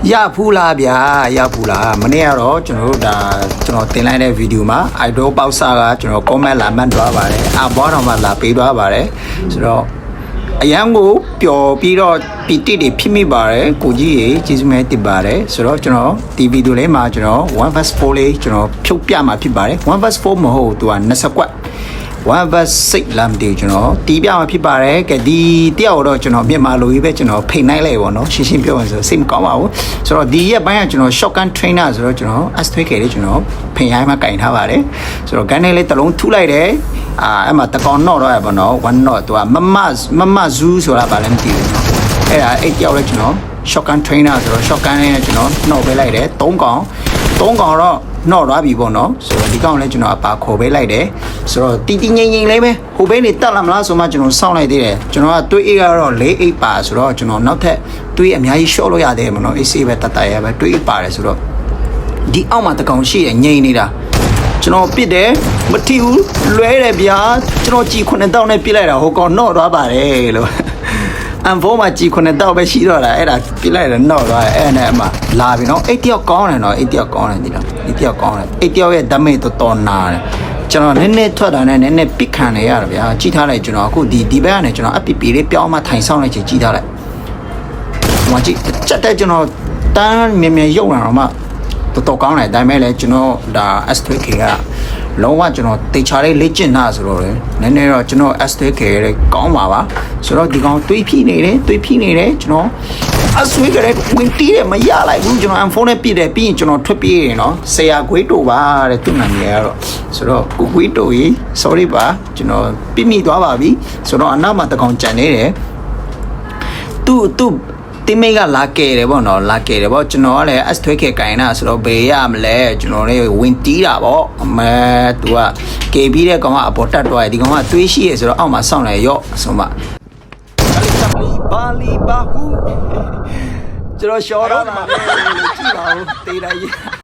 ရဖူးလားဗျာရဖူးလားမနေ့ကတော့ကျွန်တော်တို့ကျွန်တော်တင်လိုက်တဲ့ဗီဒီယိုမှာ idol ပေါက်စားကကျွန်တော် comment လာမှတ်သွားပါတယ်အဘွားတော်မှလာပေးသွားပါတယ်ဆိုတော့အရန်ကိုပျော်ပြီးတော့ပီတိတွေဖြစ်မိပါတယ်ကိုကြီးရေကျေးဇူးမဲတင်ပါတယ်ဆိုတော့ကျွန်တော်ဒီဗီဒီယိုလေးမှာကျွန်တော် 1/4 လေးကျွန်တော်ဖြုတ်ပြမှာဖြစ်ပါတယ် 1/4 မဟုတ်သူက20ကွက်1/6 လမ်းတေကျွန်တော်တီးပြမှာဖြစ်ပါတယ်ကဲဒီတယောက်တော့ကျွန်တော်မြန်မာလူကြီးပဲကျွန်တော်ဖိတ်နိုင်လိုက်ပါတော့ရှင်းပြောရဆိုစိတ်မကောင်းပါဘူးဆိုတော့ဒီရက်ပိုင်းကကျွန်တော် shotgun trainer ဆိုတော့ကျွန်တော် S3K လေးကျွန်တော်ဖိန်ရိုင်းမှာကင်ထားပါတယ်ဆိုတော့ gun လေးတစ်လုံးထုလိုက်တယ်အဲ့မှာတကောင်တော့တော့ရပါတော့ one not သူကမမဇူးဆိုတာဗာလည်းမသိဘူးအဲ့ဒါအဲ့တယောက်လည်းကျွန်တော် shotgun trainer ဆိုတော့ shotgun လေးနဲ့ကျွန်တော်နှော့ပေးလိုက်တယ်3ကောင်တော့နော်သွားပြီပေါ့နော်ဆိုတော့ဒီကောင်လည်းကျွန်တော်အပါခေါ်ပေးလိုက်တယ်ဆိုတော့တီငိမ့်လေးပဲဟိုဘဲနေတက်လာမလားဆိုမှကျွန်တော်စောင့်လိုက်သေးတယ်ကျွန်တော်ကတွေးအိတ်ကတော့4-8ပါဆိုတော့ကျွန်တော်နောက်ထပ်တွေးအများကြီး short လို့ရတယ်မနော် AC ပဲတတ်ရပဲတွေးပါတယ်ဆိုတော့ဒီအောက်မှာတကောင်ရှိရငိမ့်နေတာကျွန်တော်ပြစ်တယ်မထီဘူးလွဲတယ်ဗျာကျွန်တော်ကြည်9000နဲ့ပြစ်လိုက်တာဟိုကောင်နော်သွားပါတယ်လို့အန်ဖိုးမှာကြည်9000ပဲရှိတော့တာအဲ့ဒါပြစ်လိုက်တယ်နော်သွားအဲ့နဲ့အမလာပြီနော်အဲ့တယောက်ကောင်းတယ်နော်အဲ့တယောက်ကောင်းတယ်ဒီလားဒီတယောက်ကောင်းတယ်အဲ့တယောက်ရဲ့ damage တော်နာတယ်ကျွန်တော်နည်းနည်းထွက်တာနဲ့နည်းနည်းပစ်ခံနေရတယ်ဗျာကြည့်ထားလိုက်ကျွန်တော်အခုဒီဘက်ကနေကျွန်တော်အပီလေးပြောင်းမှထိုင်ဆောင်လိုက်ချင်ကြည့်ထားလိုက်ဟိုကြည့်ချက်တဲ့ကျွန်တော်တန်းမြင်ရုပ်လာတော့မှတော်ကောင်းတယ်ဒါပေမဲ့လည်းကျွန်တော်ဒါ S3K ကလုံးဝကျွန်တော်တေချာလေးလေ့ကျင့်တာဆိုတော့လေနည်းနည်းတော့ကျွန်တော် S3K လေးကောင်းပါဆိုတော့ဒီကောင်တွေးဖြီးနေတယ်ကျွန်တော်S3K လေးဝင်တီးတယ်မရလိုက်ဘူးကျွန်တော် iPhone နဲ့ပြည့်တယ်ပြီးရင်ကျွန်တော်ထွက်ပြေးရင်နော်ဆရာခွေးတို့ပါတဲ့သူ့နာမည်ကတော့ဆိုတော့ကိုခွေးတို့ကြီး sorry ပါကျွန်တော်ပြမိသွားပါပြီဆိုတော့အနောက်မှာတကောင်ကြံနေတယ်သူတင်မိတ်ကလာကဲတယ်ပေါ့နော်လာကဲတယ်ပေါ့ကျွန်တော်ကလည်း S3K ကင်တာဆိုတော့ဘေးရမလဲကျွန်တော်လေးဝင်တီးတာပေါ့အမဲသူကကဲပြီးတဲ့ကောင်ကအပေါ်တက်သွားတယ်ဒီကောင်ကတွေးရှိရဆိုတော့အောက်မှာစောင့်နေရော့ဆိုမှဘာလီဘာဟူကျွန်တော်ရှော်တော့တာလေကြည့်ပါဦးတေးလိုက်